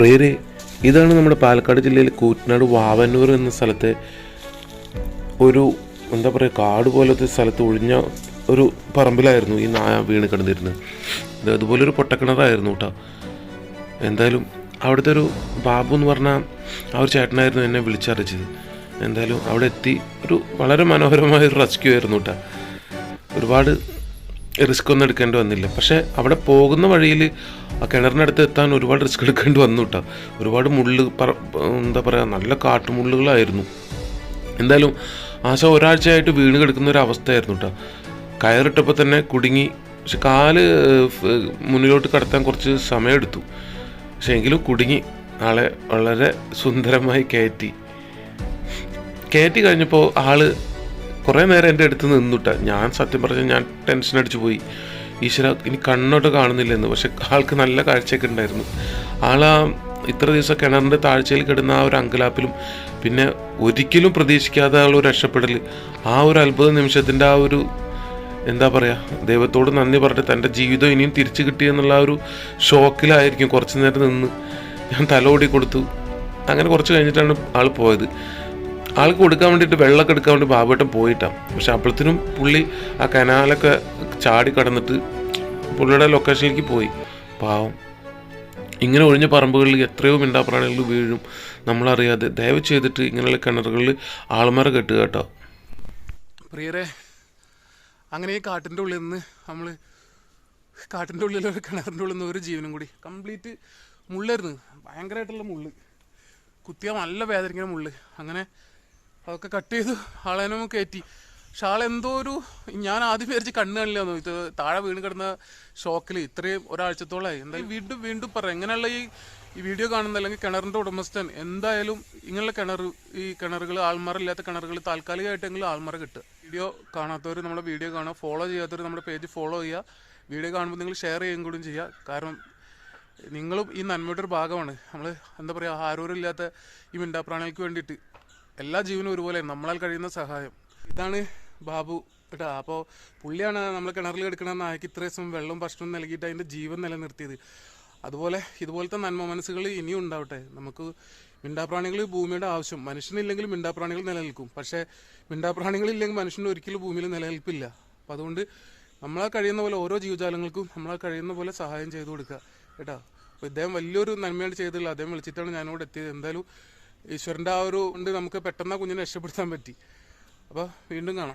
പ്രിയരെ, ഇതാണ് നമ്മുടെ പാലക്കാട് ജില്ലയിലെ കൂറ്റനാട് വാവന്നൂർ എന്ന സ്ഥലത്തെ ഒരു എന്താ പറയുക കാട് പോലത്തെ സ്ഥലത്ത് ഒഴിഞ്ഞ ഒരു പറമ്പിലായിരുന്നു ഈ നായ വീണ് കിടന്നിരുന്നത്. ഇത് അതുപോലൊരു പൊട്ടക്കിണറായിരുന്നു കേട്ടോ. എന്തായാലും അവിടുത്തെ ഒരു ബാബു എന്ന് പറഞ്ഞ ആ ഒരു ചേട്ടനായിരുന്നു എന്നെ വിളിച്ചറിയിച്ചത്. എന്തായാലും അവിടെ എത്തി ഒരു വളരെ മനോഹരമായൊരു റെസ്ക്യൂ ആയിരുന്നു കേട്ടോ. ഒരുപാട് റിസ്ക് ഒന്നും എടുക്കേണ്ടി വന്നില്ല. പക്ഷേ അവിടെ പോകുന്ന വഴിയിൽ ആ കിണറിനടുത്ത് എത്താൻ ഒരുപാട് റിസ്ക് എടുക്കേണ്ടി വന്നു കേട്ടോ. ഒരുപാട് എന്താ പറയുക നല്ല കാട്ടുമുള്ളുകളായിരുന്നു. എന്തായാലും ആശ ഒരാഴ്ചയായിട്ട് വീണ് കിടക്കുന്ന ഒരു അവസ്ഥയായിരുന്നു കേട്ടോ. കയറിട്ടപ്പോൾ തന്നെ കുടുങ്ങി. പക്ഷെ കാല് മുന്നിലോട്ട് കടത്താൻ കുറച്ച് സമയമെടുത്തു. പക്ഷെ എങ്കിലും കുടുങ്ങി. ആളെ വളരെ സുന്ദരമായി കയറ്റി കഴിഞ്ഞപ്പോൾ ആള് കുറേ നേരം എൻ്റെ അടുത്ത് നിന്നുട്ട. ഞാൻ സത്യം പറഞ്ഞാൽ ഞാൻ ടെൻഷൻ അടിച്ചു പോയി. ഈശ്വര, ഇനി കണ്ണോട്ട് കാണുന്നില്ലെന്ന്. പക്ഷെ ആൾക്ക് നല്ല കാഴ്ചയൊക്കെ ഉണ്ടായിരുന്നു. ആളാ ഇത്ര ദിവസം കിണറിൻ്റെ താഴ്ചയിൽ കിടന്ന ആ ഒരു അങ്കലാപ്പിലും പിന്നെ ഒരിക്കലും പ്രതീക്ഷിക്കാതെ ആളൊരു രക്ഷപ്പെടൽ, ആ ഒരു അത്ഭുത നിമിഷത്തിൻ്റെ ആ ഒരു എന്താ പറയുക, ദൈവത്തോട് നന്ദി പറഞ്ഞിട്ട് തൻ്റെ ജീവിതം ഇനിയും തിരിച്ചു കിട്ടിയെന്നുള്ള ആ ഒരു ഷോക്കിലായിരിക്കും കുറച്ച് നേരം നിന്ന്. ഞാൻ തലോടി കൊടുത്തു. അങ്ങനെ കുറച്ച് കഴിഞ്ഞിട്ടാണ് ആൾ പോയത്. ആൾക്ക് കൊടുക്കാൻ വേണ്ടിയിട്ട് വെള്ളമൊക്കെ എടുക്കാൻ വേണ്ടി ബാബുവേട്ടൻ പോയിട്ടാണ്. പക്ഷെ അപ്പോഴത്തേനും പുള്ളി ആ കനാലൊക്കെ ചാടി കടന്നിട്ട് പുള്ളിയുടെ ലൊക്കേഷനിലേക്ക് പോയി. പാവം. ഇങ്ങനെ ഒഴിഞ്ഞ പറമ്പുകളിൽ എത്രയോ മിണ്ടാപ്രാണികൾ വീഴും നമ്മളറിയാതെ. ദയവ് ചെയ്തിട്ട് ഇങ്ങനെയുള്ള കിണറുകളിൽ ആൾമറ കെട്ടുക കേട്ടോ. പ്രിയരെ, അങ്ങനെ ഈ കാട്ടിൻ്റെ ഉള്ളിൽ നിന്ന് കാട്ടിൻ്റെ ഉള്ളിലൊരു കിണറിൻ്റെ ഉള്ളിൽ നിന്ന് ഒരു ജീവനും കൂടി കംപ്ലീറ്റ് മുള്ളായിരുന്നു. ഭയങ്കരമായിട്ടുള്ള മുള്ള്, കുത്തിയാൽ നല്ല വേദനിക്കുന്ന മുള്ള്. അങ്ങനെ അതൊക്കെ കട്ട് ചെയ്തു ആളേനും കയറ്റി. പക്ഷെ ആളെന്തോ ഞാൻ ആദ്യം വിചാരിച്ച് കണ്ണ് കാണില്ലാന്നു. ഇത് താഴെ വീണ് കിടന്ന ഷോക്കിൽ ഇത്രയും ഒരാഴ്ചത്തോളമായി. എന്തായാലും വീണ്ടും പറയാം, ഇങ്ങനെയുള്ള ഈ വീഡിയോ കാണുന്ന അല്ലെങ്കിൽ കിണറിൻ്റെ ഉടമസ്ഥൻ എന്തായാലും ഇങ്ങനെയുള്ള ഈ കിണറുകൾ, ആൾമറില്ലാത്ത കിണറുകൾ താൽക്കാലികമായിട്ടെങ്കിലും ആൾമറ കിട്ടുക. വീഡിയോ കാണാത്തവർ നമ്മുടെ വീഡിയോ കാണുക, ഫോളോ ചെയ്യാത്തവർ നമ്മുടെ പേജ് ഫോളോ ചെയ്യുക. വീഡിയോ കാണുമ്പോൾ നിങ്ങൾ ഷെയർ ചെയ്യുകയും കൂടി ചെയ്യുക. കാരണം നിങ്ങളും ഈ നന്മയുടെ ഒരു ഭാഗമാണ്. നമ്മൾ എന്താ പറയുക, ആരോരുമില്ലാത്ത ഈ മിണ്ടാപ്രാണികൾക്ക് വേണ്ടിയിട്ട് എല്ലാ ജീവനും ഒരുപോലെ നമ്മളാൽ കഴിയുന്ന സഹായം. ഇതാണ് ബാബു കേട്ടോ. അപ്പോൾ പുള്ളിയാണ് നമ്മൾ കിണറിൽ കിടക്കുന്ന നായക്ക് ഇത്ര ദിവസം വെള്ളവും ഭക്ഷണവും നൽകിയിട്ട് അതിൻ്റെ ജീവൻ നിലനിർത്തിയത്. അതുപോലെ ഇതുപോലത്തെ നന്മ മനസ്സുകൾ ഇനിയും ഉണ്ടാവട്ടെ. നമുക്ക് മിണ്ടാപ്രാണികൾ ഭൂമിയുടെ ആവശ്യം. മനുഷ്യനില്ലെങ്കിൽ മിണ്ടാപ്രാണികൾ നിലനിൽക്കും. പക്ഷേ മിണ്ടാപ്രാണികളില്ലെങ്കിൽ മനുഷ്യന് ഒരിക്കലും ഭൂമിയിൽ നിലനിൽപ്പില്ല. അപ്പോൾ അതുകൊണ്ട് നമ്മളാൽ കഴിയുന്ന പോലെ ഓരോ ജീവജാലങ്ങൾക്കും നമ്മളാൽ കഴിയുന്ന പോലെ സഹായം ചെയ്തു കൊടുക്കുക കേട്ടോ. അപ്പോൾ ഇദ്ദേഹം വലിയൊരു നന്മയാണ് ചെയ്തില്ല. അദ്ദേഹം വിളിച്ചിട്ടാണ് ഞാനിവിടെ എത്തിയത്. എന്തായാലും ഈശ്വരൻ്റെ ആ ഒരു കൊണ്ട് നമുക്ക് പെട്ടെന്ന് ആ കുഞ്ഞിനെ രക്ഷപ്പെടുത്താൻ പറ്റി. അപ്പോൾ വീണ്ടും കാണാം.